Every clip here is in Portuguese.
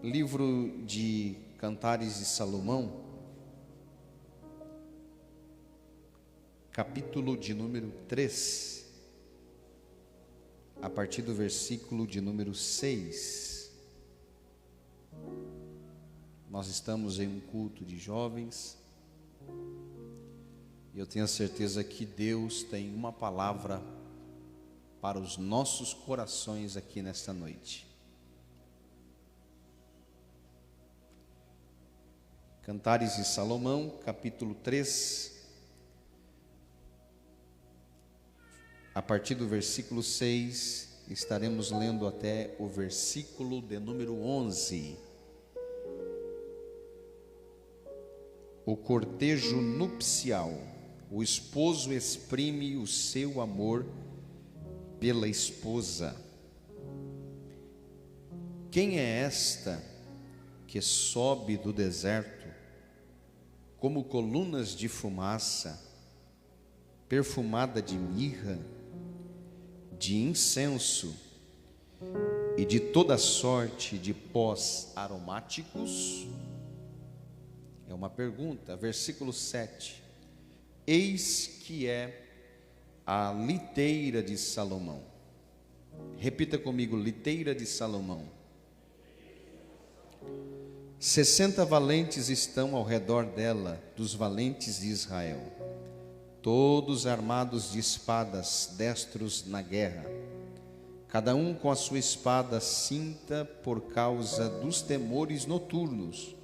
Livro de Cantares de Salomão, capítulo de número 3, a partir do versículo de número 6. Nós estamos em um culto de jovens e eu tenho a certeza que Deus tem uma palavra para os nossos corações aqui nesta noite. Cantares de Salomão, capítulo 3, a partir do versículo 6, estaremos lendo até o versículo de número 11. O cortejo nupcial, o esposo exprime o seu amor pela esposa. Quem é esta que sobe do deserto como colunas de fumaça, perfumada de mirra, de incenso e de toda sorte de pós aromáticos? É uma pergunta. Versículo 7. Eis que é a liteira de Salomão. Repita comigo: liteira de Salomão. 60 valentes estão ao redor dela, dos valentes de Israel, todos armados de espadas, destros na guerra, cada um com a sua espada cinta por causa dos temores noturnos.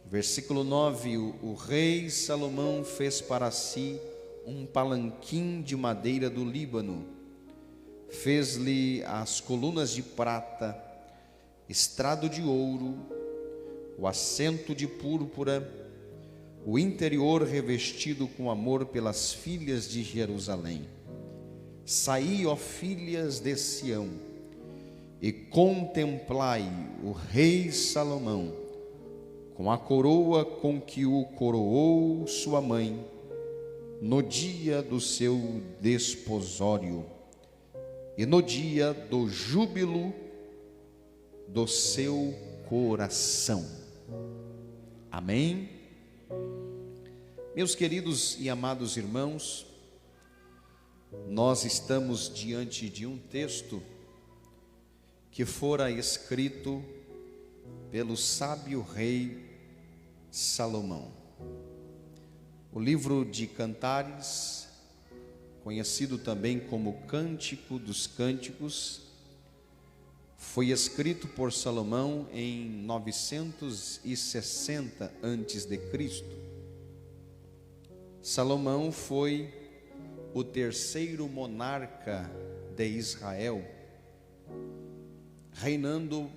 Versículo 9. O rei Salomão fez para si um palanquim de madeira do Líbano, fez-lhe as colunas de prata, estrado de ouro, o assento de púrpura, o interior revestido com amor pelas filhas de Jerusalém. Saí, ó filhas de Sião, e contemplai o rei Salomão, com a coroa com que o coroou sua mãe, no dia do seu desposório, e no dia do júbilo do seu coração. Amém? Meus queridos e amados irmãos, nós estamos diante de um texto que fora escrito pelo sábio rei Salomão. O livro de Cantares, conhecido também como Cântico dos Cânticos, foi escrito por Salomão em 960 a.C. Salomão foi o terceiro monarca de Israel, reinando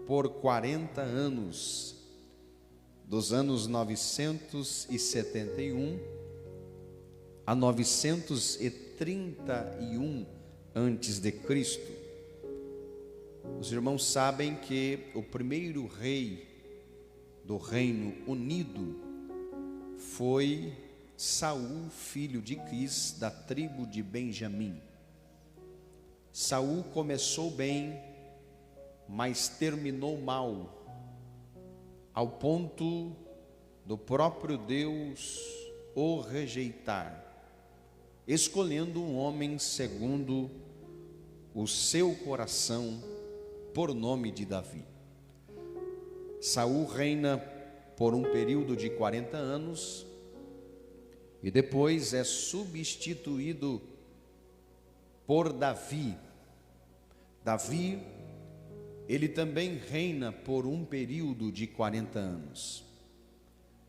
por 40 anos, dos anos 971 a 931 a.C. Os irmãos sabem que o primeiro rei do Reino Unido foi Saul, filho de Quis, da tribo de Benjamim. Saul começou bem, mas terminou mal, ao ponto do próprio Deus o rejeitar, escolhendo um homem segundo o seu coração, por nome de Davi. Saul reina por um período de 40 anos e depois é substituído por Davi. Davi, ele também reina por um período de 40 anos.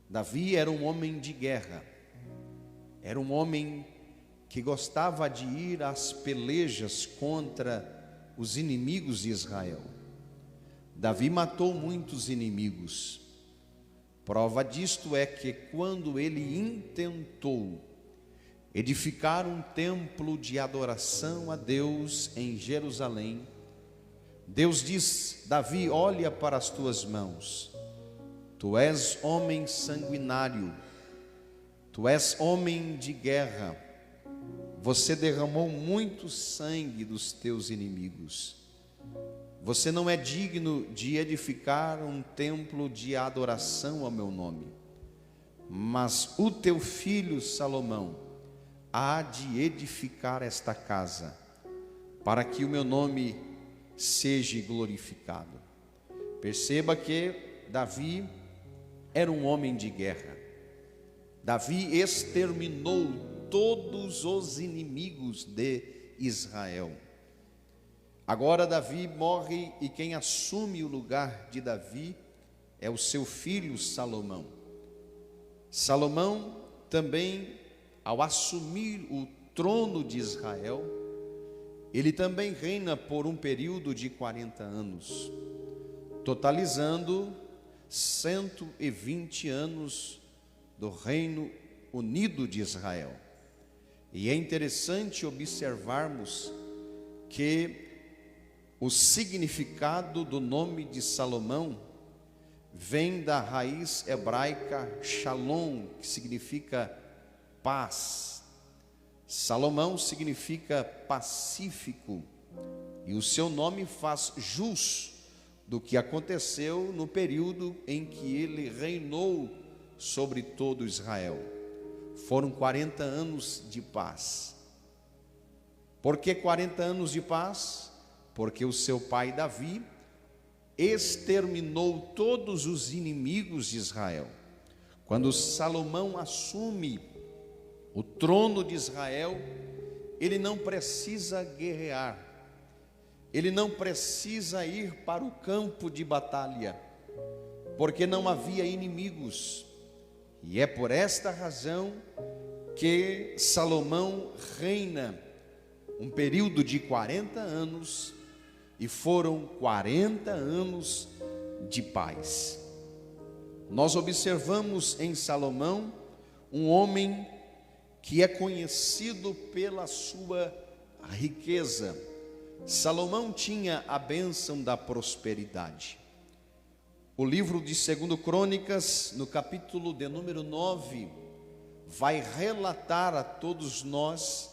Davi era um homem de guerra, era um homem que gostava de ir às pelejas contra os inimigos de Israel. Davi matou muitos inimigos. Prova disto é que quando ele intentou edificar um templo de adoração a Deus em Jerusalém, Deus diz: Davi, olha para as tuas mãos, tu és homem sanguinário, tu és homem de guerra, você derramou muito sangue dos teus inimigos. você não é digno de edificar um templo de adoração ao meu nome, mas o teu filho Salomão há de edificar esta casa, para que o meu nome seja glorificado. Perceba que Davi era um homem de guerra. Davi exterminou todos os inimigos de Israel. Agora Davi morre e quem assume o lugar de Davi é o seu filho Salomão. Salomão também, ao assumir o trono de Israel, ele também reina por um período de 40 anos, totalizando 120 anos do Reino Unido de Israel. E é interessante observarmos que o significado do nome de Salomão vem da raiz hebraica shalom, que significa paz. Salomão significa pacífico, e o seu nome faz jus do que aconteceu no período em que ele reinou sobre todo Israel. Foram 40 anos de paz. Por que 40 anos de paz? Porque o seu pai Davi exterminou todos os inimigos de Israel. Quando Salomão assume o trono de Israel, ele não precisa guerrear, ele não precisa ir para o campo de batalha, porque não havia inimigos. E é por esta razão que Salomão reina um período de 40 anos, e foram 40 anos de paz. Nós observamos em Salomão um homem que é conhecido pela sua riqueza. Salomão tinha a bênção da prosperidade. O livro de 2 Crônicas, no capítulo de número 9, vai relatar a todos nós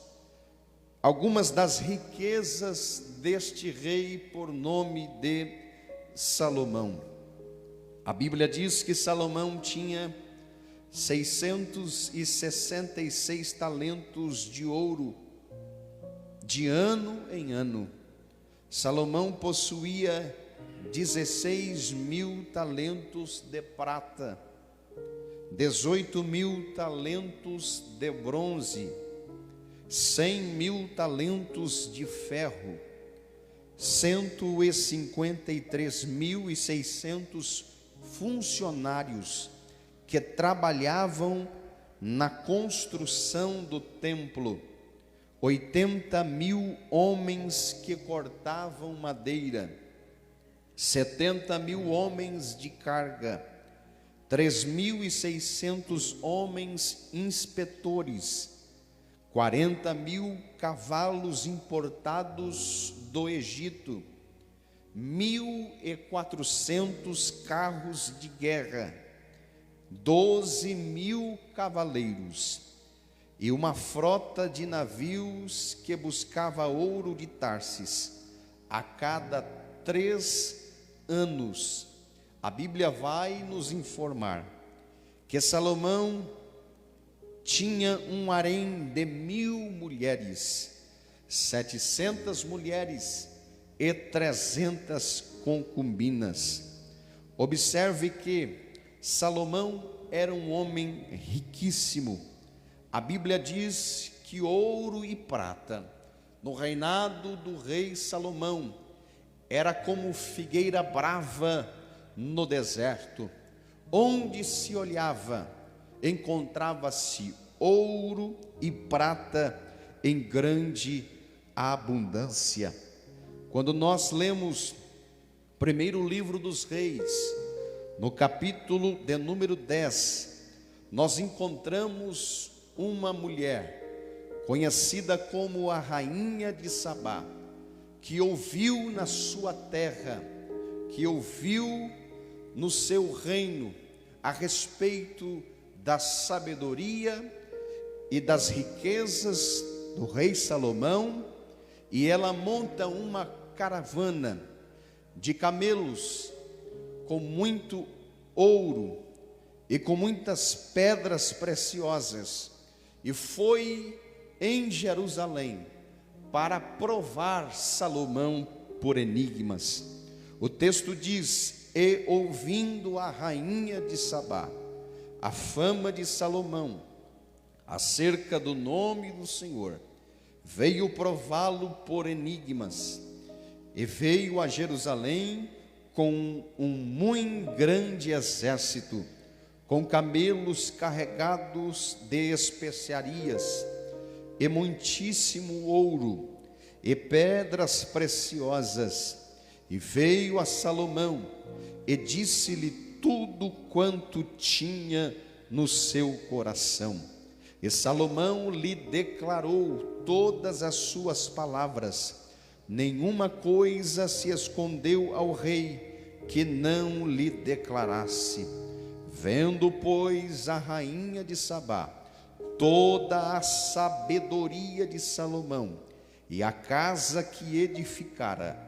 algumas das riquezas deste rei por nome de Salomão. A Bíblia diz que Salomão tinha 666 talentos de ouro, de ano em ano. Salomão possuía 16.000 talentos de prata, 18.000 talentos de bronze, 100.000 talentos de ferro, 153.600 funcionários que trabalhavam na construção do templo, 80.000 homens que cortavam madeira, 70.000 homens de carga, 3.600 homens inspetores, 40.000 cavalos importados do Egito, 1.400 carros de guerra, 12.000 cavaleiros e uma frota de navios que buscava ouro de Tarsis a cada 3 anos. A Bíblia vai nos informar que Salomão tinha um harém de 1.000 mulheres, 700 mulheres e 300 concubinas. Observe que Salomão era um homem riquíssimo. A Bíblia diz que ouro e prata no reinado do rei Salomão era como figueira brava no deserto. Onde se olhava, encontrava-se ouro e prata em grande abundância. Quando nós lemos primeiro livro dos Reis, no capítulo de número 10, nós encontramos uma mulher conhecida como a rainha de Sabá, que ouviu na sua terra, que ouviu no seu reino a respeito da sabedoria e das riquezas do rei Salomão, e ela monta uma caravana de camelos, com muito ouro e com muitas pedras preciosas, e foi em Jerusalém para provar Salomão por enigmas. O texto diz: e ouvindo a rainha de Sabá a fama de Salomão acerca do nome do Senhor, veio prová-lo por enigmas, e veio a Jerusalém com um muito grande exército, com camelos carregados de especiarias, e muitíssimo ouro, e pedras preciosas. E veio a Salomão, e disse-lhe tudo quanto tinha no seu coração. E Salomão lhe declarou todas as suas palavras. Nenhuma coisa se escondeu ao rei que não lhe declarasse. Vendo, pois, a rainha de Sabá toda a sabedoria de Salomão, e a casa que edificara,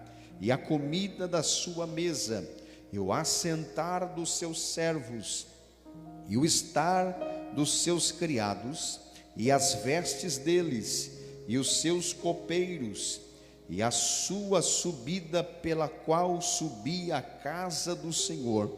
e a comida da sua mesa, e o assentar dos seus servos, e o estar dos seus criados, e as vestes deles, e os seus copeiros, e a sua subida pela qual subia a casa do Senhor,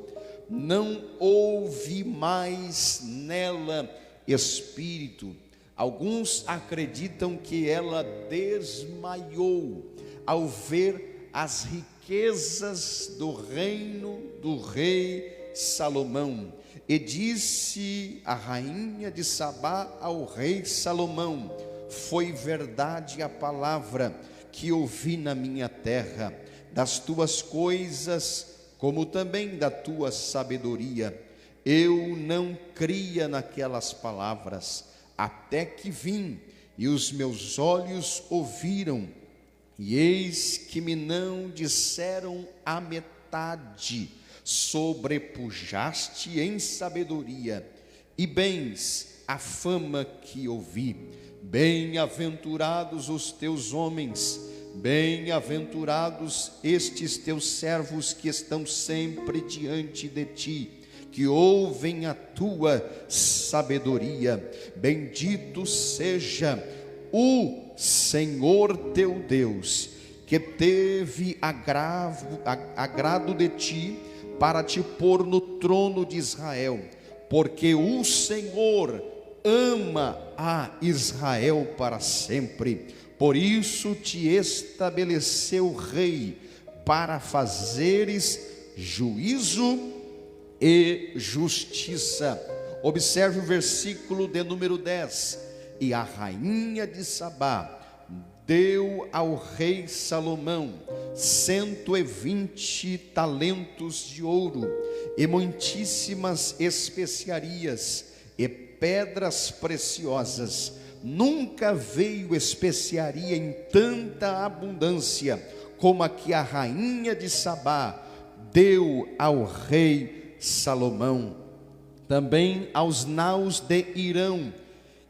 não houve mais nela espírito. Alguns acreditam que ela desmaiou ao ver as riquezas do reino do rei Salomão. E disse a rainha de Sabá ao rei Salomão: foi verdade a palavra que ouvi na minha terra, das tuas coisas, como também da tua sabedoria. Eu não cria naquelas palavras, até que vim, e os meus olhos ouviram, e eis que me não disseram a metade. Sobrepujaste em sabedoria e bens a fama que ouvi. Bem-aventurados os teus homens, bem-aventurados estes teus servos que estão sempre diante de ti, que ouvem a tua sabedoria. Bendito seja o Senhor teu Deus, que teve agrado de ti, para te pôr no trono de Israel, porque o Senhor ama a Israel para sempre. Por isso te estabeleceu rei, para fazeres juízo e justiça. Observe o versículo de número 10. E a rainha de Sabá deu ao rei Salomão 120 talentos de ouro, e muitíssimas especiarias, e pedras preciosas. Nunca veio especiaria em tanta abundância como a que a rainha de Sabá deu ao rei Salomão. Também aos naus de Irão,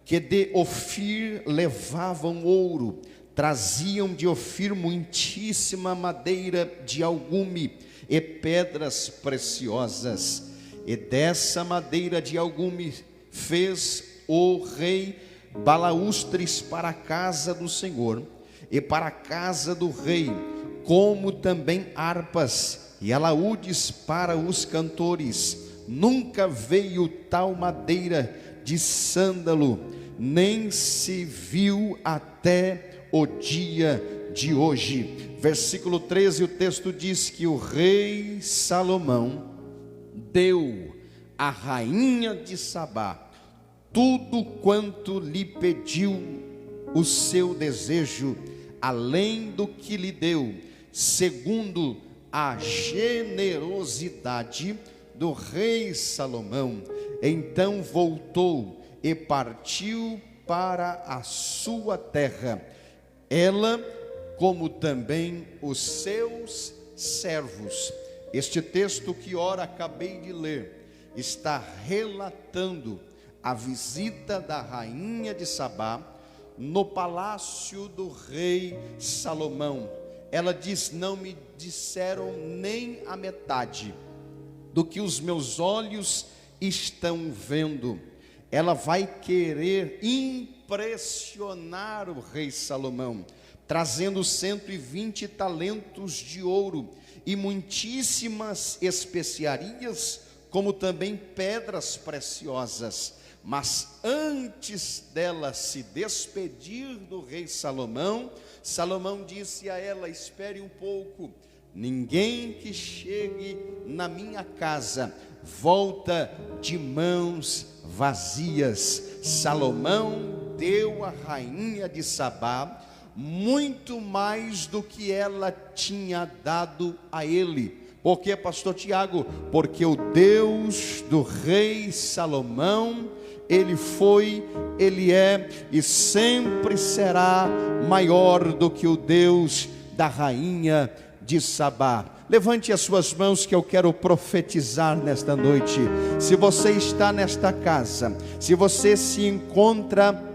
que de Ofir levavam ouro, traziam de Ofir muitíssima madeira de algume e pedras preciosas. E dessa madeira de algume fez o rei balaústres para a casa do Senhor e para a casa do rei, como também harpas e alaúdes para os cantores. Nunca veio tal madeira de sândalo, nem se viu até o dia de hoje. Versículo 13, o texto diz que o rei Salomão deu à rainha de Sabá tudo quanto lhe pediu o seu desejo, além do que lhe deu, segundo a generosidade do rei Salomão. Então voltou e partiu para a sua terra, ela como também os seus servos. Este texto que ora acabei de ler está relatando a visita da rainha de Sabá no palácio do rei Salomão. ela diz: não me disseram nem a metade do que os meus olhos estão vendo. Ela vai querer impressionar o rei Salomão, trazendo 120 talentos de ouro e muitíssimas especiarias, como também pedras preciosas. Mas antes dela se despedir do rei Salomão, Salomão disse a ela: espere um pouco, ninguém que chegue na minha casa volta de mãos vazias. Salomão deu à rainha de Sabá muito mais do que ela tinha dado a ele. Por quê, pastor Tiago? Porque o Deus do rei Salomão, ele foi, ele é e sempre será maior do que o Deus da rainha de Sabá. Levante as suas mãos que eu quero profetizar nesta noite. Se você está nesta casa, se você se encontra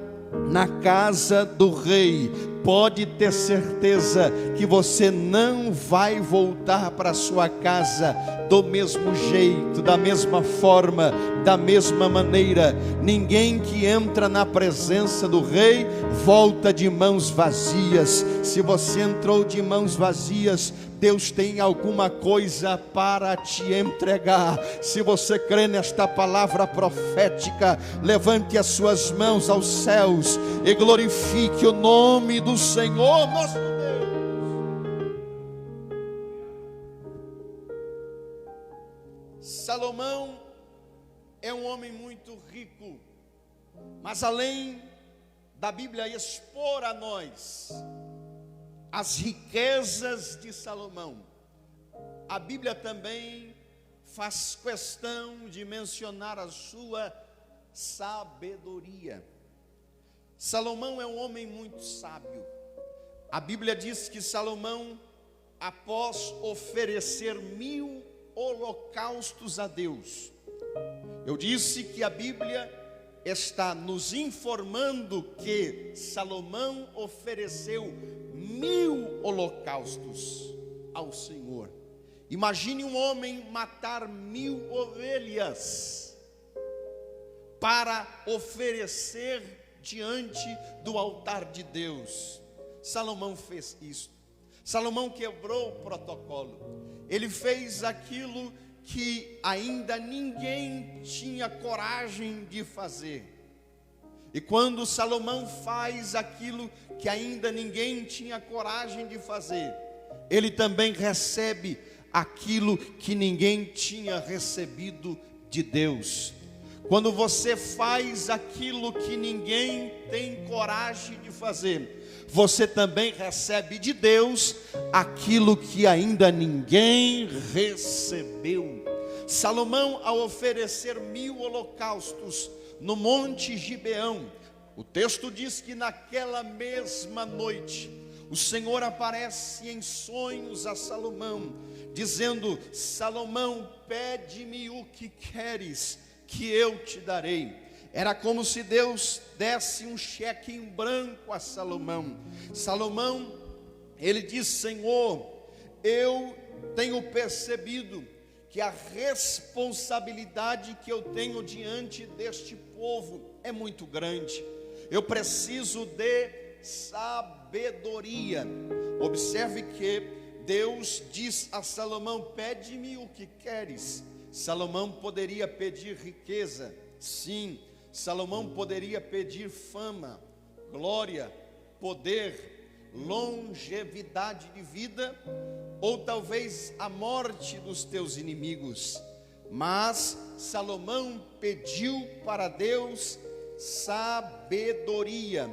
na casa do rei, pode ter certeza que você não vai voltar para sua casa do mesmo jeito, da mesma forma, da mesma maneira. Ninguém que entra na presença do rei volta de mãos vazias. Se você entrou de mãos vazias, Deus tem alguma coisa para te entregar. Se você crê nesta palavra profética, levante as suas mãos aos céus e glorifique o nome do Senhor nosso Deus. Salomão é um homem muito rico, mas além da Bíblia expor a nós as riquezas de Salomão, a Bíblia também faz questão de mencionar a sua sabedoria. Salomão é um homem muito sábio. A Bíblia diz que Salomão, após oferecer 1000 holocaustos a Deus, eu disse que a Bíblia está nos informando que Salomão ofereceu 1000 holocaustos ao Senhor. Imagine um homem matar 1000 ovelhas para oferecer diante do altar de Deus. Salomão fez isso. Salomão quebrou o protocolo. Ele fez aquilo que ainda ninguém tinha coragem de fazer. E quando Salomão faz aquilo que ainda ninguém tinha coragem de fazer, ele também recebe aquilo que ninguém tinha recebido de Deus. Quando você faz aquilo que ninguém tem coragem de fazer, você também recebe de Deus aquilo que ainda ninguém recebeu. Salomão, ao oferecer 1000 holocaustos no Monte Gibeão, o texto diz que naquela mesma noite o Senhor aparece em sonhos a Salomão, dizendo: Salomão, pede-me o que queres, que eu te darei. Era como se Deus desse um cheque em branco a Salomão. Salomão, ele diz: Senhor, eu tenho percebido que a responsabilidade que eu tenho diante deste povo é muito grande. Eu preciso de sabedoria. Observe que Deus diz a Salomão: pede-me o que queres. Salomão poderia pedir riqueza, sim. Salomão poderia pedir fama, glória, poder, longevidade de vida, ou talvez a morte dos teus inimigos. Mas Salomão pediu para Deus sabedoria.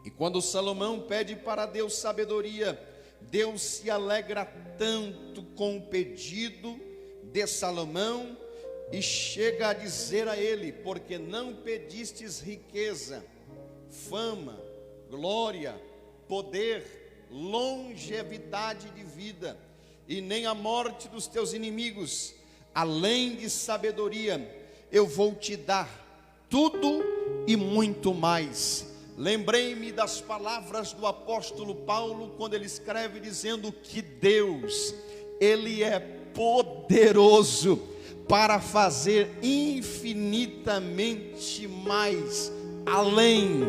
E quando Salomão pede para Deus sabedoria, Deus se alegra tanto com o pedido de Salomão e chega a dizer a ele: porque não pedistes riqueza, fama, glória, poder, longevidade de vida, e nem a morte dos teus inimigos, além de sabedoria, eu vou te dar tudo e muito mais. lembrei-me das palavras do apóstolo Paulo, quando ele escreve dizendo que Deus, Ele é poderoso para fazer infinitamente mais além,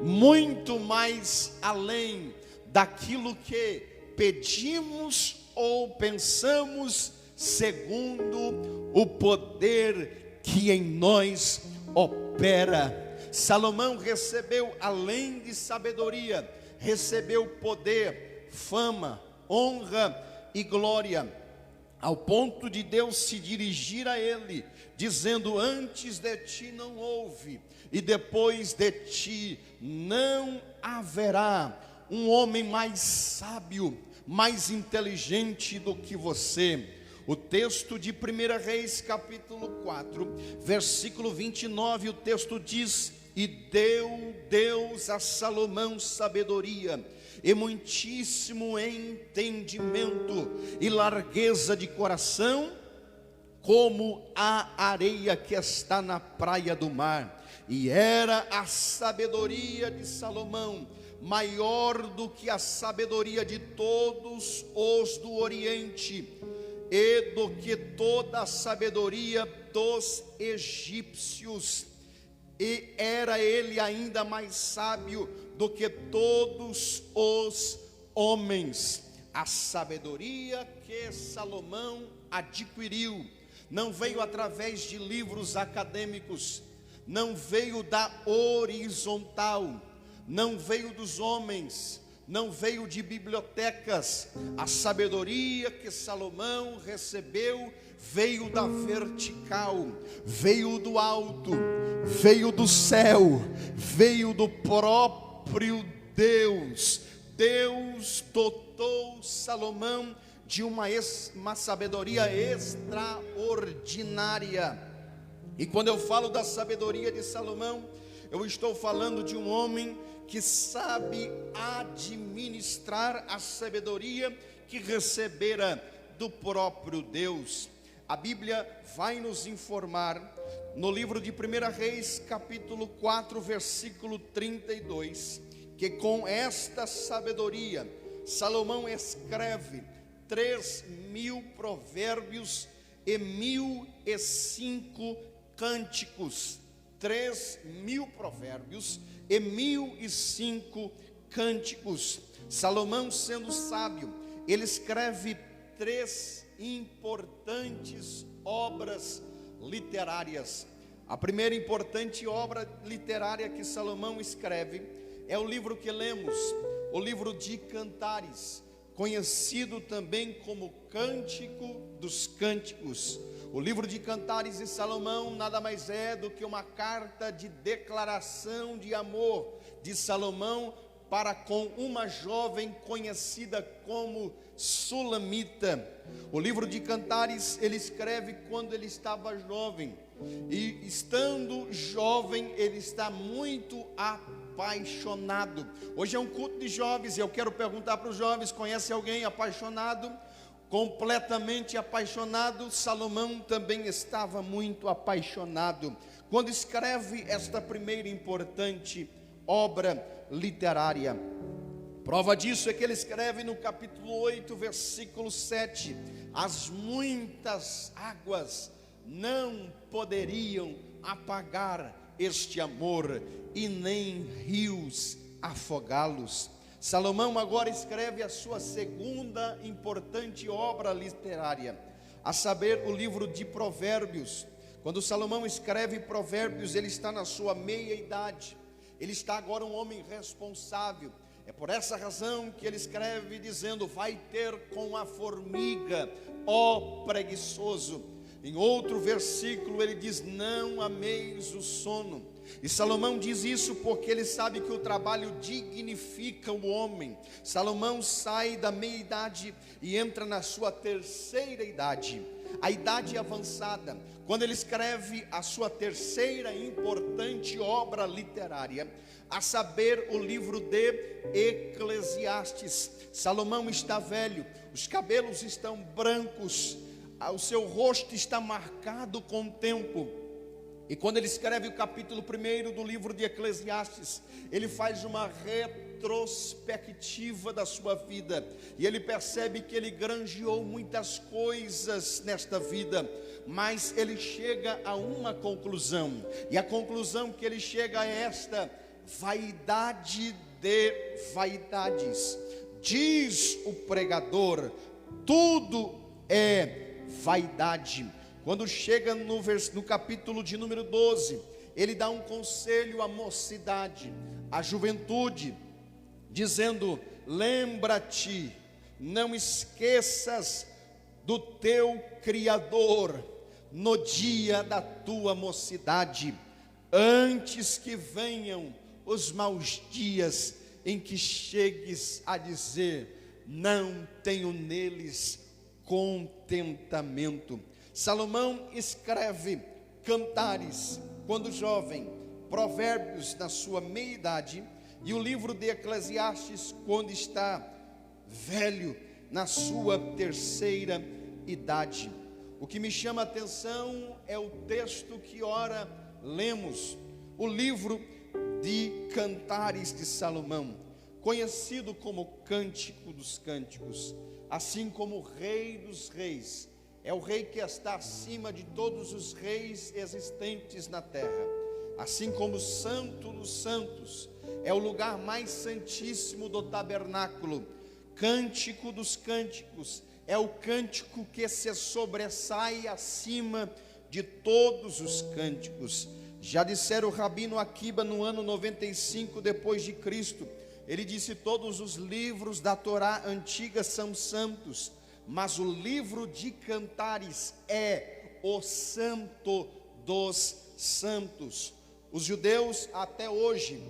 muito mais além daquilo que pedimos ou pensamos, segundo o poder que em nós opera. Salomão recebeu, além de sabedoria, recebeu poder, fama, honra e glória, ao ponto de Deus se dirigir a ele, dizendo: antes de ti não houve, e depois de ti não haverá um homem mais sábio, mais inteligente do que você. O texto de 1 Reis, capítulo 4, versículo 29, o texto diz: e deu Deus a Salomão sabedoria, e muitíssimo entendimento, e largueza de coração, como a areia que está na praia do mar. E era a sabedoria de Salomão maior do que a sabedoria de todos os do Oriente, e do que toda a sabedoria dos egípcios. E era ele ainda mais sábio do que todos os homens. A sabedoria que Salomão adquiriu não veio através de livros acadêmicos, não veio da horizontal, não veio dos homens, não veio de bibliotecas. A sabedoria que Salomão recebeu veio da vertical, veio do alto, veio do céu, veio do próprio Deus. Deus dotou Salomão de uma sabedoria extraordinária. E quando eu falo da sabedoria de Salomão, eu estou falando de um homem que sabe administrar a sabedoria que recebera do próprio Deus. A Bíblia vai nos informar no livro de 1 Reis, capítulo 4, versículo 32, que com esta sabedoria Salomão escreve 3.000 provérbios e 1.005 cânticos. 3.000 provérbios e 1.005 cânticos. Salomão, sendo sábio, ele escreve 3 importantes obras literárias. A primeira importante obra literária que Salomão escreve é o livro que lemos, o livro de Cantares, conhecido também como Cântico dos Cânticos. O livro de Cantares de Salomão nada mais é do que uma carta de declaração de amor de Salomão para com uma jovem conhecida como Sulamita. O livro de Cantares ele escreve quando ele estava jovem, e estando jovem ele está muito apaixonado. Hoje é um culto de jovens e eu quero perguntar para os jovens: conhece alguém apaixonado? Completamente apaixonado. Salomão também estava muito apaixonado quando escreve esta primeira importante obra literária. Prova disso é que ele escreve no capítulo 8, versículo 7: as muitas águas não poderiam apagar este amor, e nem rios afogá-los. Salomão agora escreve a sua segunda importante obra literária, a saber, o livro de Provérbios. Quando Salomão escreve Provérbios, ele está na sua meia-idade, ele está agora um homem responsável. É por essa razão que ele escreve dizendo: vai ter com a formiga, ó preguiçoso. Em outro versículo ele diz: não ameis o sono. E Salomão diz isso porque ele sabe que o trabalho dignifica o homem. Salomão sai da meia-idade e entra na sua terceira idade, a idade avançada, quando ele escreve a sua terceira importante obra literária, a saber, o livro de Eclesiastes. Salomão está velho, os cabelos estão brancos, o seu rosto está marcado com o tempo. E quando ele escreve o capítulo 1 do livro de Eclesiastes, ele faz uma retrospectiva da sua vida, e ele percebe que ele granjeou muitas coisas nesta vida, mas ele chega a uma conclusão, e a conclusão que ele chega é esta: vaidade de vaidades. Diz o pregador, tudo é vaidade. Quando chega no capítulo de número 12, ele dá um conselho à mocidade, à juventude, dizendo: lembra-te, não esqueças do teu Criador no dia da tua mocidade, antes que venham os maus dias em que chegues a dizer: não tenho neles contentamento. Salomão escreve Cantares quando jovem, Provérbios na sua meia-idade, e o livro de Eclesiastes quando está velho, na sua terceira idade. O que me chama a atenção é o texto que ora lemos, o livro de Cantares de Salomão, conhecido como Cântico dos Cânticos, assim como o Rei dos Reis. É o rei que está acima de todos os reis existentes na terra, assim como o Santo dos Santos, é o lugar mais santíssimo do tabernáculo. Cântico dos Cânticos é o cântico que se sobressai acima de todos os cânticos. Já dissera o Rabino Akiba no ano 95 depois de Cristo, ele disse: todos os livros da Torá antiga são santos, mas o livro de Cantares é o santo dos santos. Os judeus até hoje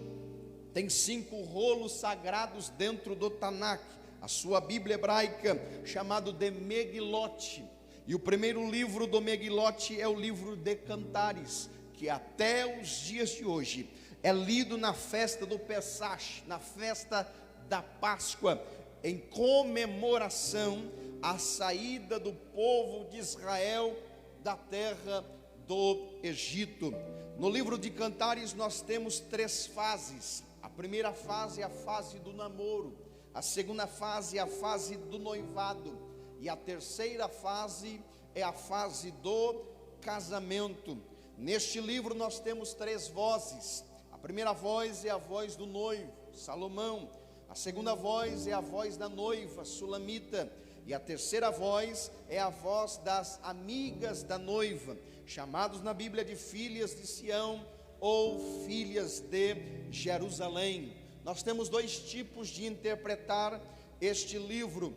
têm 5 rolos sagrados dentro do Tanakh, a sua Bíblia hebraica, chamado de Megilote. E o primeiro livro do Megilote é o livro de Cantares, que até os dias de hoje é lido na festa do Pesach, na festa da Páscoa, em comemoração à saída do povo de Israel da terra do Egito. No livro de Cantares nós temos 3 fases. A primeira fase é a fase do namoro, a segunda fase é a fase do noivado, e a terceira fase é a fase do casamento. Neste livro nós temos 3 vozes. A primeira voz é a voz do noivo, Salomão. A segunda voz é a voz da noiva, Sulamita. E a terceira voz é a voz das amigas da noiva, chamados na Bíblia de filhas de Sião ou filhas de Jerusalém. Nós temos 2 tipos de interpretar este livro.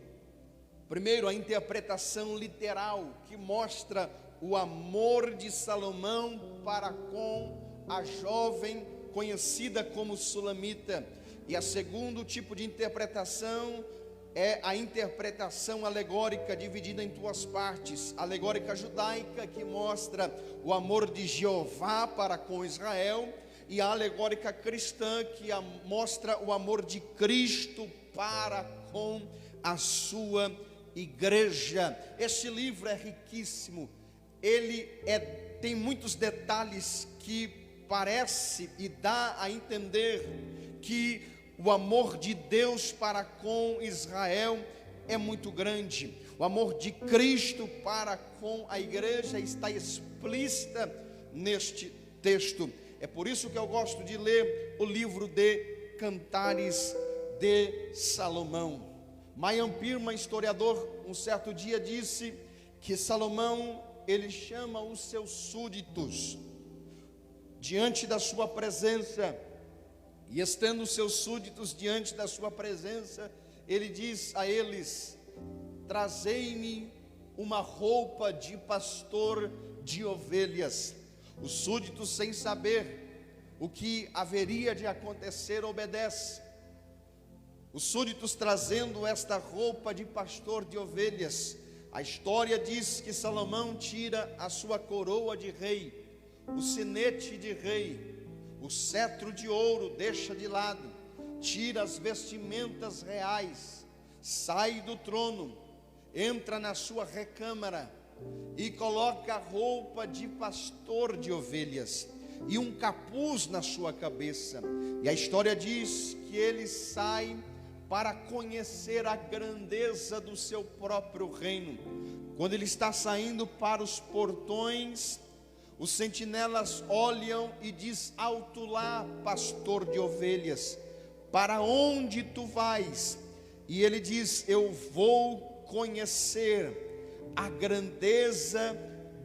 Primeiro, a interpretação literal, que mostra o amor de Salomão para com a jovem conhecida como Sulamita. E a segundo tipo de interpretação é a interpretação alegórica, dividida em 2 partes: alegórica judaica, que mostra o amor de Jeová para com Israel, e a alegórica cristã, que mostra o amor de Cristo para com a sua igreja. Este livro é riquíssimo, ele tem muitos detalhes que parece e dá a entender que o amor de Deus para com Israel é muito grande. O amor de Cristo para com a igreja está explícita neste texto. É por isso que eu gosto de ler o livro de Cantares de Salomão. Mayan Pirma, historiador, um certo dia disse que Salomão, ele chama os seus súditos diante da sua presença, e estando os seus súditos diante da sua presença, ele diz a eles: trazei-me uma roupa de pastor de ovelhas. Os súditos, sem saber o que haveria de acontecer, obedecem. Os súditos trazendo esta roupa de pastor de ovelhas, a história diz que Salomão tira a sua coroa de rei, o sinete de rei, o cetro de ouro deixa de lado, tira as vestimentas reais, sai do trono, entra na sua recâmara, e coloca roupa de pastor de ovelhas e um capuz na sua cabeça. E a história diz que ele sai para conhecer a grandeza do seu próprio reino. Quando ele está saindo para os portões, os sentinelas olham e diz: alto lá, pastor de ovelhas, para onde tu vais? E ele diz: eu vou conhecer a grandeza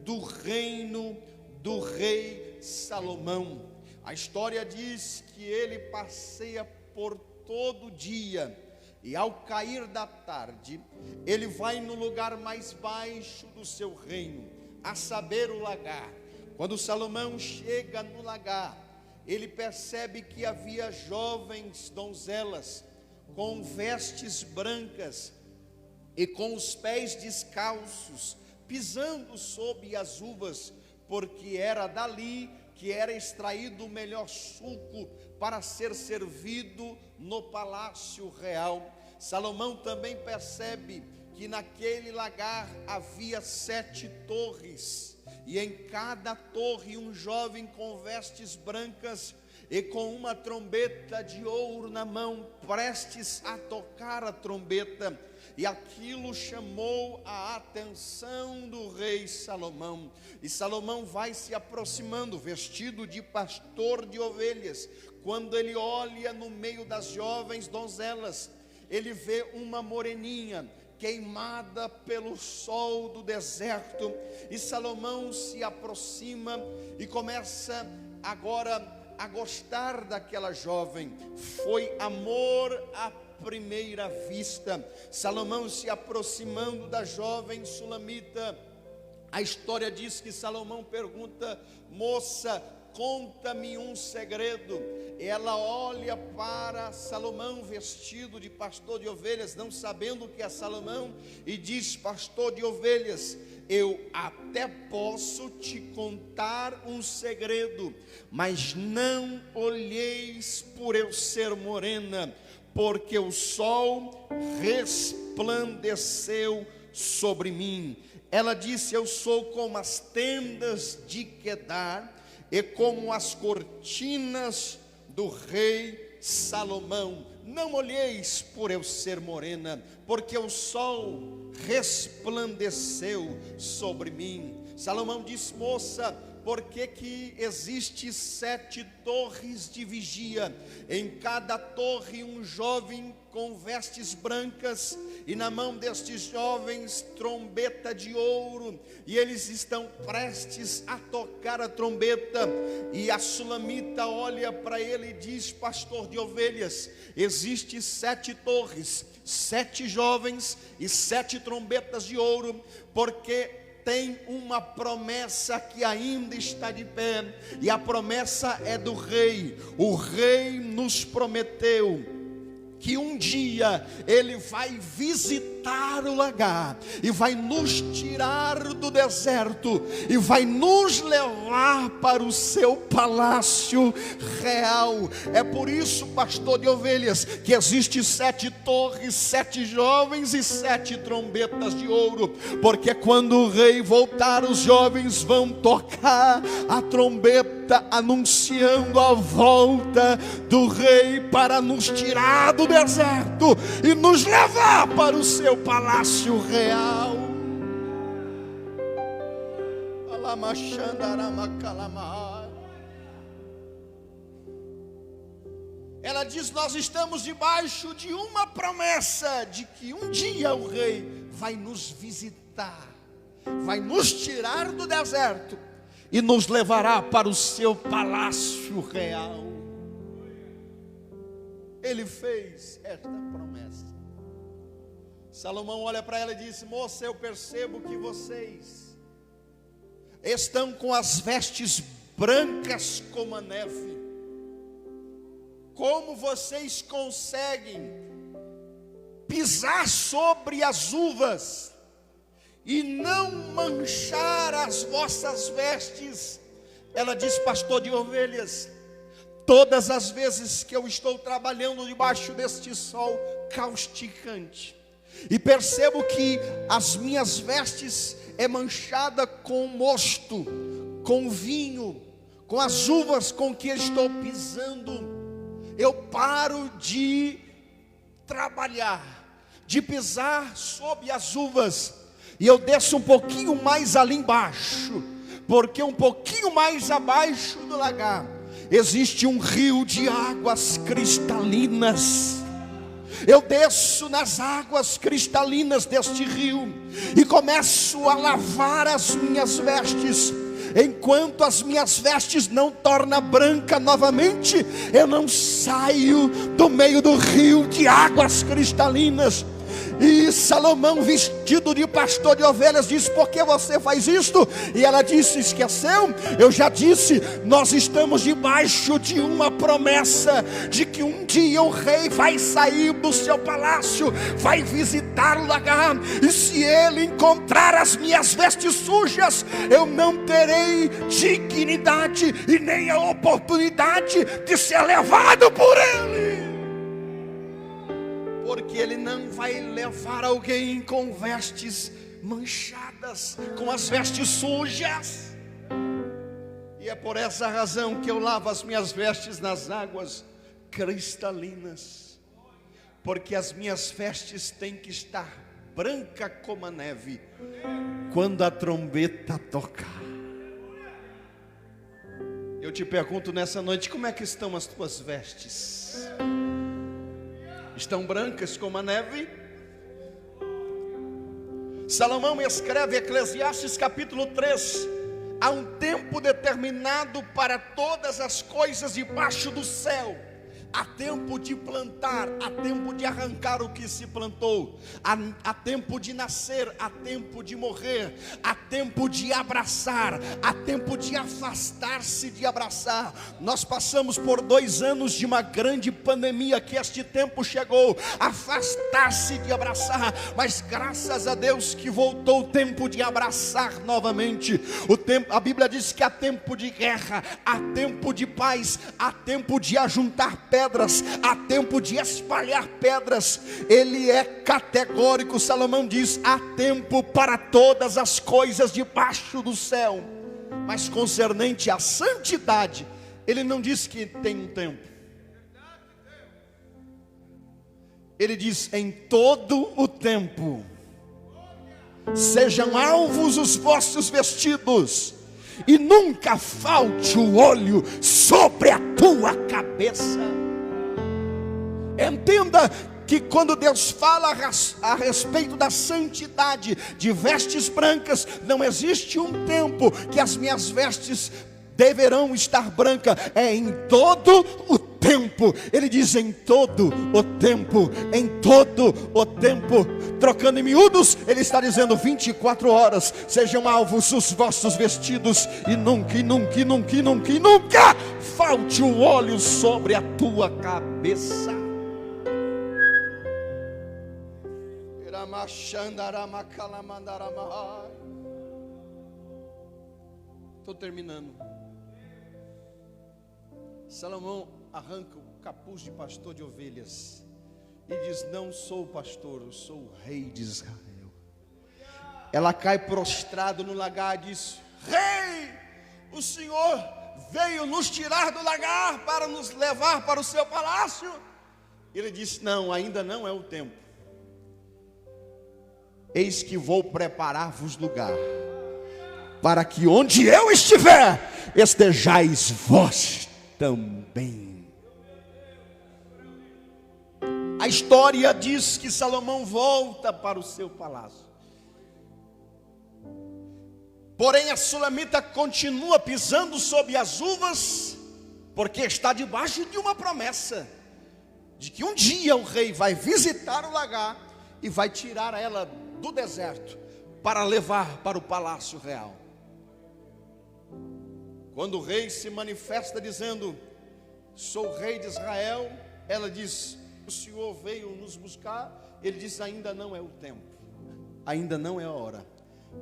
do reino do rei Salomão. A história diz que ele passeia por todo dia, e ao cair da tarde, ele vai no lugar mais baixo do seu reino, a saber, o lagar. Quando Salomão chega no lagar, ele percebe que havia jovens donzelas com vestes brancas e com os pés descalços, pisando sob as uvas, porque era dali que era extraído o melhor suco para ser servido no palácio real. Salomão também percebe que naquele lagar havia 7 torres, e em cada torre um jovem com vestes brancas e com uma trombeta de ouro na mão, prestes a tocar a trombeta. E aquilo chamou a atenção do rei Salomão. E Salomão vai se aproximando, vestido de pastor de ovelhas. Quando ele olha no meio das jovens donzelas, ele vê uma moreninha queimada pelo sol do deserto. E Salomão se aproxima e começa agora a gostar daquela jovem. Foi amor à primeira vista. Salomão se aproximando da jovem sulamita. A história diz que Salomão pergunta: moça, conta-me um segredo. Ela olha para Salomão vestido de pastor de ovelhas, não sabendo que é Salomão, e diz: pastor de ovelhas, eu até posso te contar um segredo, mas não olheis por eu ser morena, porque o sol resplandeceu sobre mim. Ela disse: eu sou como as tendas de Quedar e como as cortinas do rei Salomão. Não olheis por eu ser morena, porque o sol resplandeceu sobre mim. Salomão disse: moça, por que existe 7 torres de vigia? Em cada torre um jovem com vestes brancas, e na mão destes jovens trombeta de ouro, e eles estão prestes a tocar a trombeta. E a sulamita olha para ele e diz: pastor de ovelhas, existe 7 torres, 7 jovens e 7 trombetas de ouro, porque tem uma promessa que ainda está de pé, e a promessa é do rei. O rei nos prometeu que um dia ele vai visitar o lagar e vai nos tirar do deserto e vai nos levar para o seu palácio real. É por isso, pastor de ovelhas, que existe 7 torres, 7 jovens e 7 trombetas de ouro, porque quando o rei voltar, os jovens vão tocar a trombeta anunciando a volta do rei para nos tirar do deserto e nos levar para o seu palácio real. Ela diz: nós estamos debaixo de uma promessa de que um dia o rei vai nos visitar, vai nos tirar do deserto e nos levará para o seu palácio real. Ele fez esta promessa. Salomão olha para ela e diz: moça, eu percebo que vocês estão com as vestes brancas como a neve. Como vocês conseguem pisar sobre as uvas e não manchar as vossas vestes? Ela diz: pastor de ovelhas, todas as vezes que eu estou trabalhando debaixo deste sol causticante, e percebo que as minhas vestes é manchada com mosto, com vinho, com as uvas com que eu estou pisando, eu paro de trabalhar, de pisar sobre as uvas, e eu desço um pouquinho mais ali embaixo, porque um pouquinho mais abaixo do lagar existe um rio de águas cristalinas. Eu desço nas águas cristalinas deste rio e começo a lavar as minhas vestes. Enquanto as minhas vestes não tornam branca novamente, eu não saio do meio do rio de águas cristalinas. E Salomão, vestido de pastor de ovelhas, disse: por que você faz isto? E ela disse: esqueceu? Eu já disse, nós estamos debaixo de uma promessa, de que um dia o rei vai sair do seu palácio, vai visitar o lagar, e se ele encontrar as minhas vestes sujas, eu não terei dignidade e nem a oportunidade de ser levado por ele. Porque ele não vai levar alguém com vestes manchadas, com as vestes sujas. E é por essa razão que eu lavo as minhas vestes nas águas cristalinas, porque as minhas vestes têm que estar branca como a neve quando a trombeta tocar. Eu te pergunto nessa noite: como é que estão as tuas vestes? Estão brancas como a neve? Salomão escreve Eclesiastes capítulo 3: há um tempo determinado para todas as coisas debaixo do céu. Há tempo de plantar, há tempo de arrancar o que se plantou, há tempo de nascer, há tempo de morrer, há tempo de abraçar, há tempo de afastar-se de abraçar. Nós passamos por 2 anos de uma grande pandemia, que este tempo chegou, afastar-se de abraçar, mas graças a Deus que voltou o tempo de abraçar novamente. A Bíblia diz que há tempo de guerra, há tempo de paz, há tempo de ajuntar pedras, há tempo de espalhar pedras. Ele é categórico. Salomão diz: há tempo para todas as coisas debaixo do céu. Mas concernente à santidade, ele não diz que tem um tempo. Ele diz: em todo o tempo sejam alvos os vossos vestidos, e nunca falte o óleo sobre a tua cabeça. Entenda que quando Deus fala a respeito da santidade, de vestes brancas, não existe um tempo que as minhas vestes deverão estar brancas, é em todo o tempo. Ele diz: em todo o tempo, em todo o tempo. Trocando em miúdos, ele está dizendo: 24 horas, sejam alvos os vossos vestidos, e nunca, e nunca, e nunca, e nunca, e nunca falte o óleo sobre a tua cabeça. Estou terminando. Salomão arranca o capuz de pastor de ovelhas e diz: não sou pastor, eu sou o rei de Israel. Ela cai prostrado no lagar e diz: rei, o Senhor veio nos tirar do lagar para nos levar para o seu palácio? Ele disse: não, ainda não é o tempo. Eis que vou preparar-vos lugar, para que onde eu estiver, estejais vós também. A história diz que Salomão volta para o seu palácio. Porém a sulamita continua pisando sobre as uvas, porque está debaixo de uma promessa, de que um dia o rei vai visitar o lagar e vai tirar ela do deserto para levar para o palácio real. Quando o rei se manifesta dizendo: sou o rei de Israel, ela diz: o Senhor veio nos buscar. Ele diz: ainda não é o tempo, ainda não é a hora,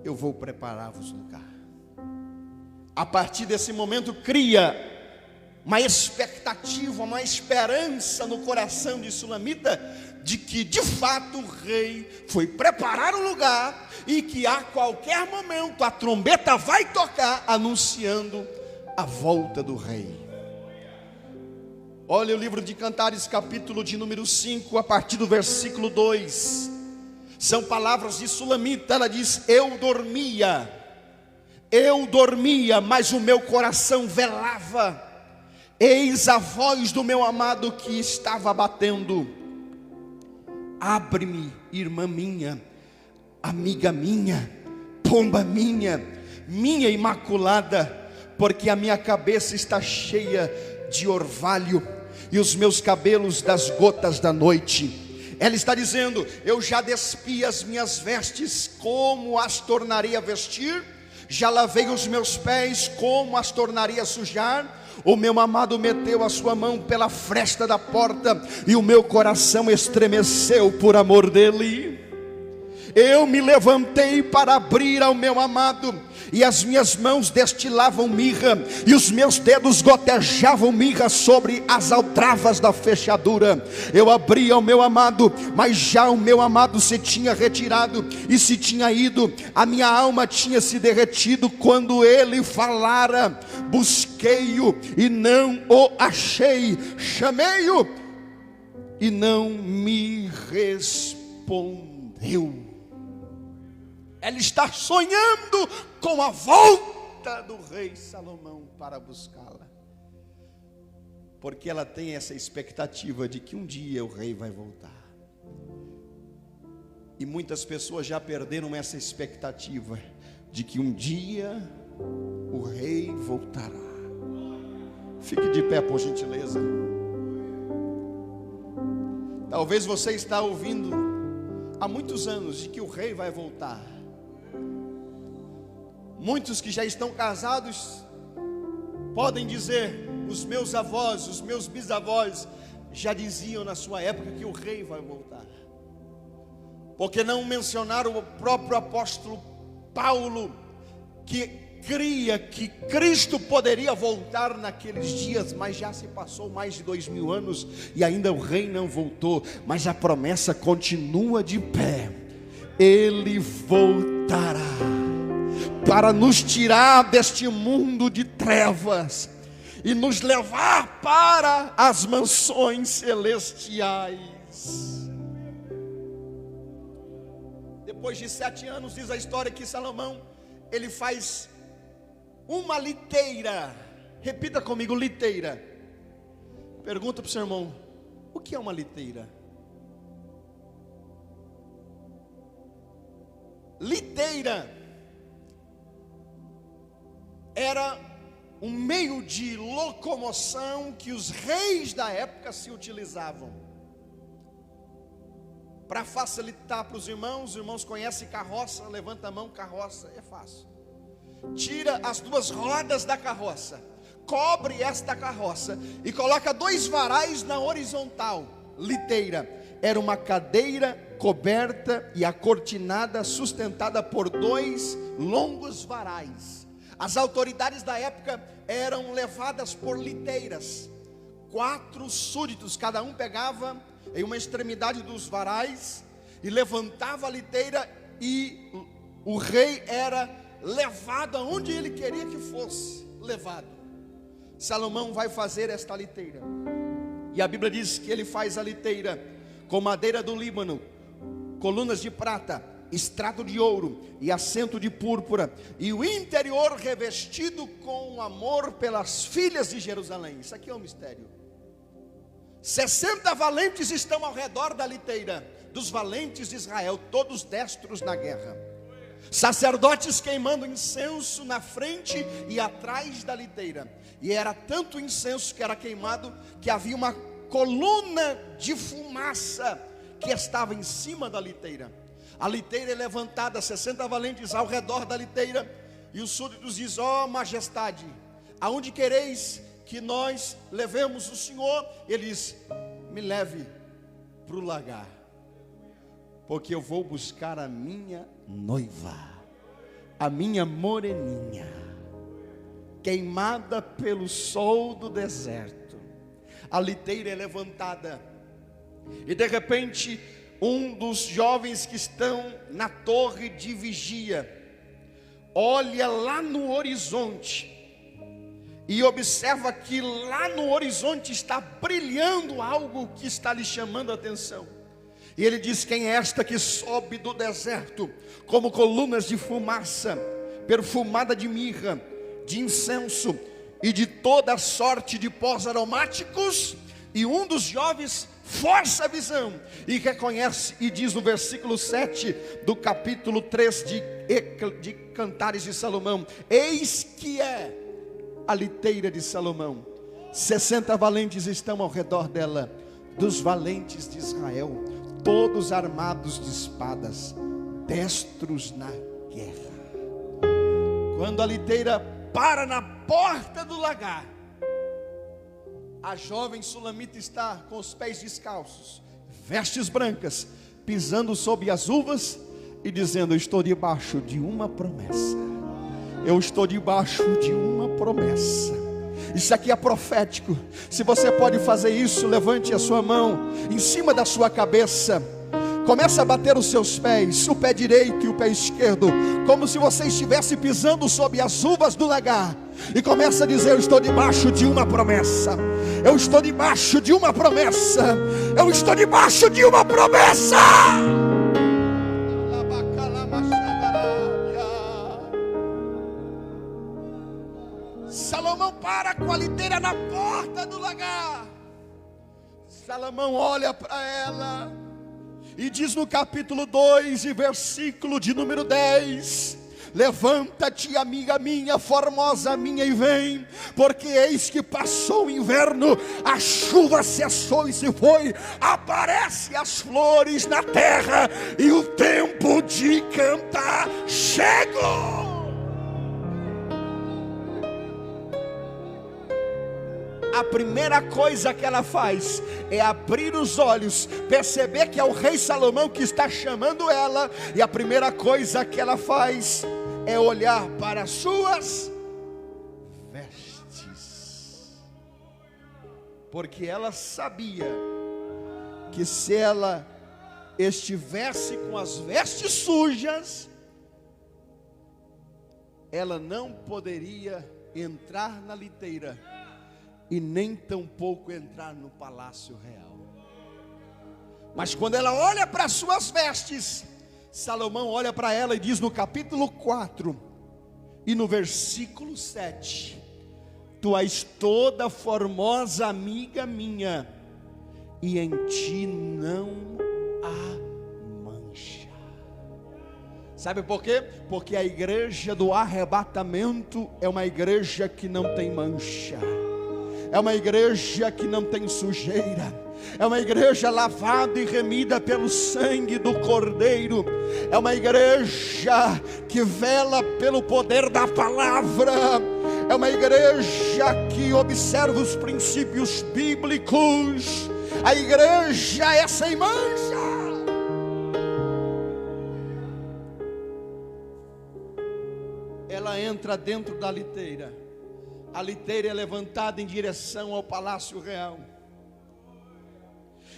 eu vou preparar-vos lugar. A partir desse momento cria uma expectativa, uma esperança no coração de Sulamita, de que de fato o rei foi preparar o lugar e que a qualquer momento a trombeta vai tocar anunciando a volta do rei. Olha o livro de Cantares, capítulo de número 5, a partir do versículo 2. São palavras de Sulamita. Ela diz: eu dormia, mas o meu coração velava. Eis a voz do meu amado que estava batendo. Abre-me, irmã minha, amiga minha, pomba minha, minha imaculada, porque a minha cabeça está cheia de orvalho e os meus cabelos das gotas da noite. Ela está dizendo: eu já despi as minhas vestes, como as tornarei a vestir? Já lavei os meus pés, como as tornarei a sujar? O meu amado meteu a sua mão pela fresta da porta, e o meu coração estremeceu por amor dele. Eu me levantei para abrir ao meu amado, e as minhas mãos destilavam mirra, e os meus dedos gotejavam mirra sobre as aldrabas da fechadura. Eu abri ao meu amado, mas já o meu amado se tinha retirado e se tinha ido. A minha alma tinha se derretido quando ele falara. Busquei-o e não o achei, chamei-o e não me respondeu. Ela está sonhando com a volta do rei Salomão para buscá-la, porque ela tem essa expectativa de que um dia o rei vai voltar. E muitas pessoas já perderam essa expectativa de que um dia o rei voltará. Fique de pé, por gentileza. Talvez você está ouvindo há muitos anos de que o rei vai voltar. Muitos que já estão casados podem dizer: os meus avós, os meus bisavós já diziam na sua época que o rei vai voltar. Porque não mencionaram o próprio apóstolo Paulo, que cria que Cristo poderia voltar naqueles dias, mas já se passou mais de 2000 anos e ainda o rei não voltou. Mas a promessa continua de pé: ele voltará para nos tirar deste mundo de trevas e nos levar para as mansões celestiais. Depois de 7 anos, diz a história que Salomão, ele faz uma liteira. Repita comigo: liteira. Pergunta para o seu irmão: o que é uma liteira? Liteira era um meio de locomoção que os reis da época se utilizavam. Para facilitar para os irmãos conhecem carroça? Levanta a mão, carroça, é fácil. Tira as 2 rodas da carroça, cobre esta carroça e coloca 2 varais na horizontal. Liteira era uma cadeira coberta e acortinada, sustentada por 2 longos varais. As autoridades da época eram levadas por liteiras. 4 súditos, cada um pegava em uma extremidade dos varais e levantava a liteira, e o rei era levado aonde ele queria que fosse levado. Salomão vai fazer esta liteira, e a Bíblia diz que ele faz a liteira com madeira do Líbano, colunas de prata, estrado de ouro e assento de púrpura, e o interior revestido com amor pelas filhas de Jerusalém. Isso aqui é um mistério. 60 valentes estão ao redor da liteira, dos valentes de Israel, todos destros na guerra. Sacerdotes queimando incenso na frente e atrás da liteira. E era tanto incenso que era queimado, que havia uma coluna de fumaça que estava em cima da liteira. A liteira é levantada, 60 valentes ao redor da liteira, e os súditos dizem: ó majestade, aonde quereis que nós levemos o Senhor? Ele diz: me leve para o lagar, porque eu vou buscar a minha noiva, a minha moreninha, queimada pelo sol do deserto. A liteira é levantada E de repente, um dos jovens que estão na torre de vigia olha lá no horizonte e observa que lá no horizonte está brilhando algo que está lhe chamando a atenção. E ele diz: quem é esta que sobe do deserto como colunas de fumaça, perfumada de mirra, de incenso e de toda sorte de pós aromáticos? E um dos jovens força a visão e reconhece, e diz no versículo 7 do capítulo 3 de Cantares de Salomão: eis que é a liteira de Salomão, 60 valentes estão ao redor dela, dos valentes de Israel, todos armados de espadas, destros na guerra. Quando a liteira para na porta do lagar, a jovem sulamita está com os pés descalços, vestes brancas, pisando sobre as uvas e dizendo: eu estou debaixo de uma promessa. Eu estou debaixo de uma promessa. Isso aqui é profético. Se você pode fazer isso, levante a sua mão em cima da sua cabeça. Comece a bater os seus pés, o pé direito e o pé esquerdo, como se você estivesse pisando sobre as uvas do lagar. E começa a dizer: eu estou debaixo de uma promessa. Eu estou debaixo de uma promessa. Eu estou debaixo de uma promessa. Salomão para com a liteira na porta do lagar. Salomão olha para ela e diz no capítulo 2 e versículo de número 10: levanta-te, amiga minha, formosa minha, e vem, porque eis que passou o inverno, a chuva cessou e se foi, aparecem as flores na terra, e o tempo de cantar chegou. A primeira coisa que ela faz é abrir os olhos, perceber que é o rei Salomão que está chamando ela, e a primeira coisa que ela faz é olhar para as suas vestes, porque ela sabia que se ela estivesse com as vestes sujas, ela não poderia entrar na liteira e nem tampouco entrar no palácio real. Mas quando ela olha para as suas vestes, Salomão olha para ela e diz no capítulo 4 e no versículo 7: tu és toda formosa, amiga minha, e em ti não há mancha. Sabe por quê? Porque a igreja do arrebatamento é uma igreja que não tem mancha, é uma igreja que não tem sujeira, é uma igreja lavada e remida pelo sangue do Cordeiro, é uma igreja que vela pelo poder da palavra, é uma igreja que observa os princípios bíblicos, a igreja é sem mancha. Ela entra dentro da liteira. A liteira é levantada em direção ao palácio real.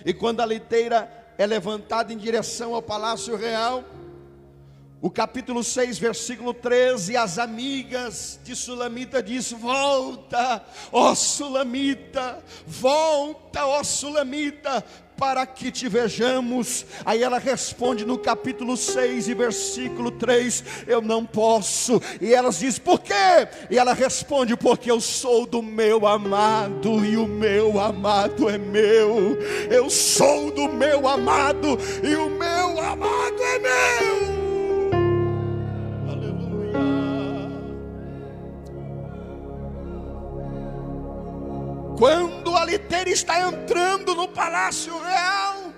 E quando a liteira é levantada em direção ao palácio real, o capítulo 6, versículo 13, as amigas de Sulamita diz: volta, ó Sulamita, volta, ó Sulamita, para que te vejamos. Aí ela responde no capítulo 6 e versículo 3: eu não posso. E elas dizem: por quê? E ela responde: porque eu sou do meu amado e o meu amado é meu. Eu sou do meu amado e o meu amado é meu. Quando a liteira está entrando no palácio real,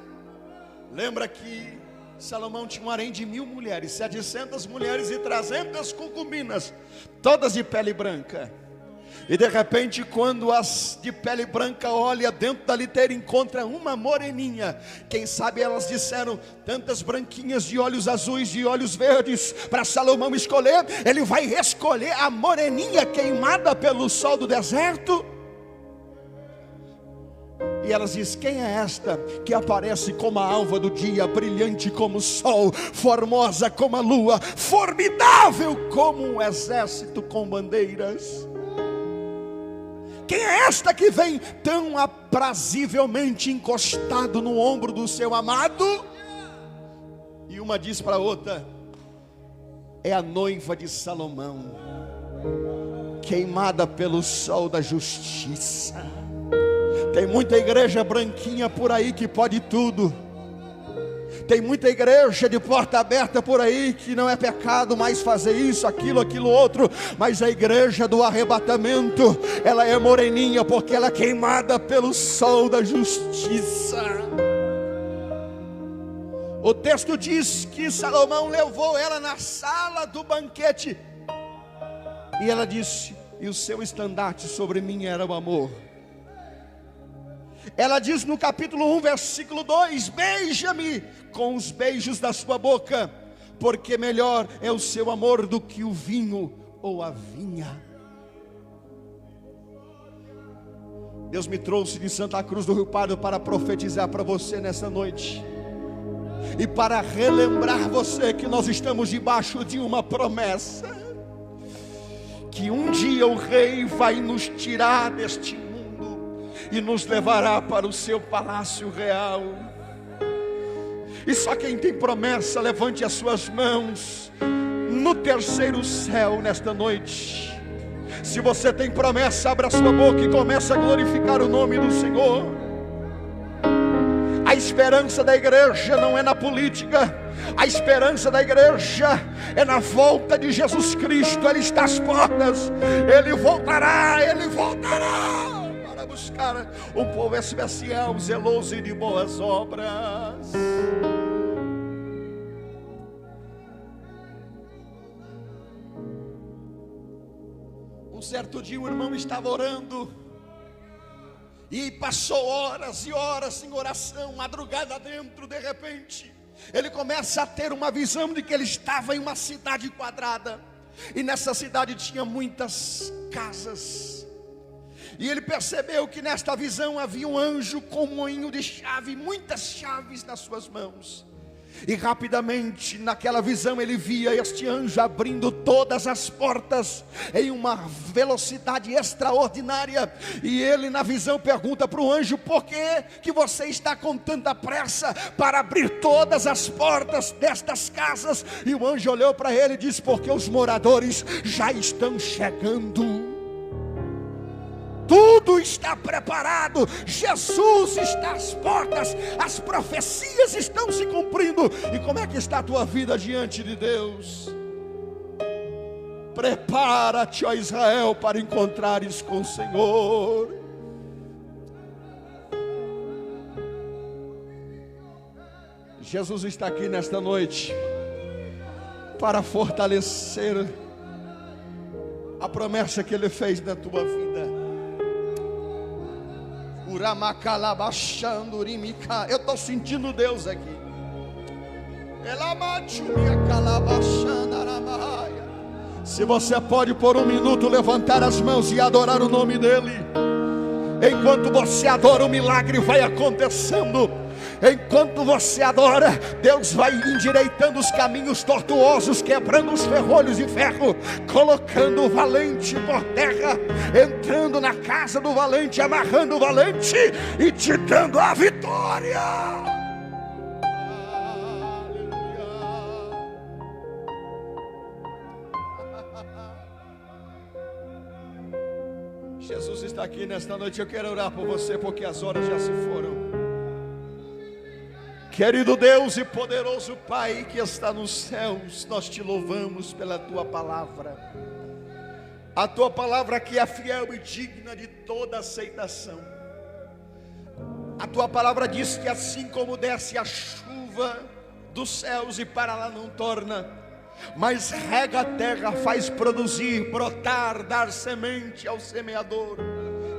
lembra que Salomão tinha um harém de 1000 mulheres, 700 mulheres e 300 concubinas, todas de pele branca. E de repente, quando as de pele branca olham dentro da liteira, encontra uma moreninha. Quem sabe elas disseram: tantas branquinhas de olhos azuis, de olhos verdes, para Salomão escolher. Ele vai escolher a moreninha queimada pelo sol do deserto. E elas dizem: quem é esta que aparece como a alva do dia, brilhante como o sol, formosa como a lua, formidável como um exército com bandeiras? Quem é esta que vem tão aprazivelmente encostado no ombro do seu amado? E uma diz para a outra: é a noiva de Salomão, queimada pelo sol da justiça. Tem muita igreja branquinha por aí que pode tudo. Tem muita igreja de porta aberta por aí que não é pecado mais fazer isso, aquilo outro. Mas a igreja do arrebatamento, ela é moreninha porque ela é queimada pelo sol da justiça. O texto diz que Salomão levou ela na sala do banquete. E ela disse: e o seu estandarte sobre mim era o amor. Ela diz no capítulo 1, versículo 2: beija-me com os beijos da sua boca, porque melhor é o seu amor do que o vinho ou a vinha. Deus me trouxe de Santa Cruz do Rio Pardo para profetizar para você nessa noite, e para relembrar você que nós estamos debaixo de uma promessa, que um dia o Rei vai nos tirar deste mundo e nos levará para o seu palácio real. E só quem tem promessa, levante as suas mãos no terceiro céu nesta noite. Se você tem promessa, abra sua boca e comece a glorificar o nome do Senhor. A esperança da igreja não é na política. A esperança da igreja é na volta de Jesus Cristo. Ele está às portas. Ele voltará para buscar um povo especial, zeloso e de boas obras. Um certo dia um irmão estava orando e passou horas e horas em oração, madrugada dentro. De repente ele começa a ter uma visão de que ele estava em uma cidade quadrada, e nessa cidade tinha muitas casas. E ele percebeu que nesta visão havia um anjo com um moinho de chave, muitas chaves nas suas mãos. E rapidamente naquela visão ele via este anjo abrindo todas as portas em uma velocidade extraordinária. E ele na visão pergunta para o anjo: por que você está com tanta pressa para abrir todas as portas destas casas? E o anjo olhou para ele e disse: porque os moradores já estão chegando. Tudo está preparado, Jesus está às portas, as profecias estão se cumprindo. E como é que está a tua vida diante de Deus? Prepara-te, ó Israel, para encontrares com o Senhor. Jesus está aqui nesta noite para fortalecer a promessa que Ele fez na tua vida. Eu estou sentindo Deus aqui. Se você pode por um minuto levantar as mãos e adorar o nome dEle. Enquanto você adora, o milagre vai acontecendo. Enquanto você adora, Deus vai endireitando os caminhos tortuosos, quebrando os ferrolhos de ferro, colocando o valente por terra, entrando na casa do valente, amarrando o valente e te dando a vitória. Jesus está aqui nesta noite. Eu quero orar por você porque as horas já se foram. Querido Deus e poderoso Pai que está nos céus, nós te louvamos pela tua palavra. A tua palavra que é fiel e digna de toda aceitação. A tua palavra diz que assim como desce a chuva dos céus e para lá não torna, mas rega a terra, faz produzir, brotar, dar semente ao semeador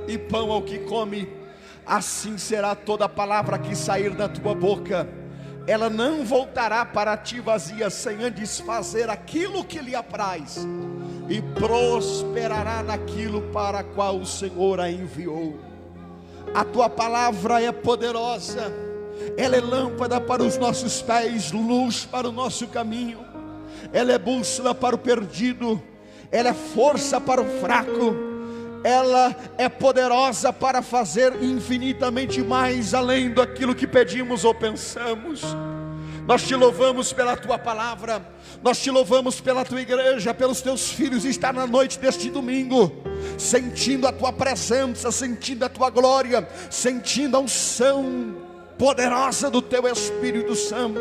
e pão ao que come, assim será toda palavra que sair da tua boca. Ela não voltará para ti vazia, sem antes fazer aquilo que lhe apraz, e prosperará naquilo para qual o Senhor a enviou. A tua palavra é poderosa, ela é lâmpada para os nossos pés, luz para o nosso caminho, ela é bússola para o perdido, ela é força para o fraco, ela é poderosa para fazer infinitamente mais além daquilo que pedimos ou pensamos. Nós te louvamos pela tua palavra, nós te louvamos pela tua igreja, pelos teus filhos estar na noite deste domingo, sentindo a tua presença, sentindo a tua glória, sentindo a unção poderosa do teu Espírito Santo.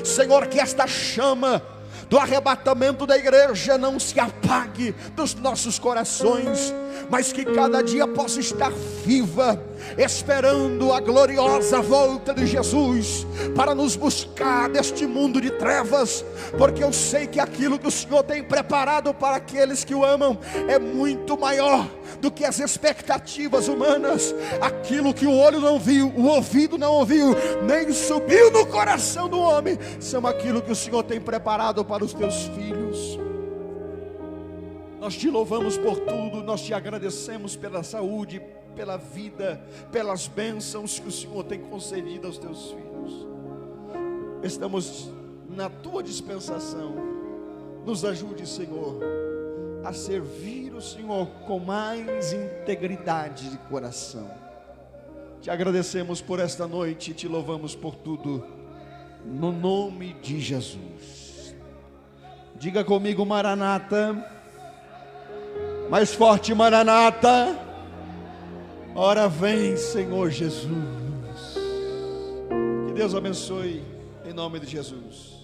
Senhor, que esta chama do arrebatamento da igreja não se apague dos nossos corações, mas que cada dia possa estar viva, esperando a gloriosa volta de Jesus, para nos buscar deste mundo de trevas, porque eu sei que aquilo que o Senhor tem preparado para aqueles que o amam, é muito maior do que as expectativas humanas. Aquilo que o olho não viu, o ouvido não ouviu, nem subiu no coração do homem, são aquilo que o Senhor tem preparado para os teus filhos. Nós te louvamos por tudo, nós te agradecemos pela saúde, pela vida, pelas bênçãos que o Senhor tem concedido aos teus filhos. Estamos na tua dispensação. Nos ajude, Senhor, a servir o Senhor com mais integridade de coração. Te agradecemos por esta noite, te louvamos por tudo, no nome de Jesus. Diga comigo, Maranata. Mais forte, Maranata. Ora vem, Senhor Jesus. Que Deus abençoe, em nome de Jesus.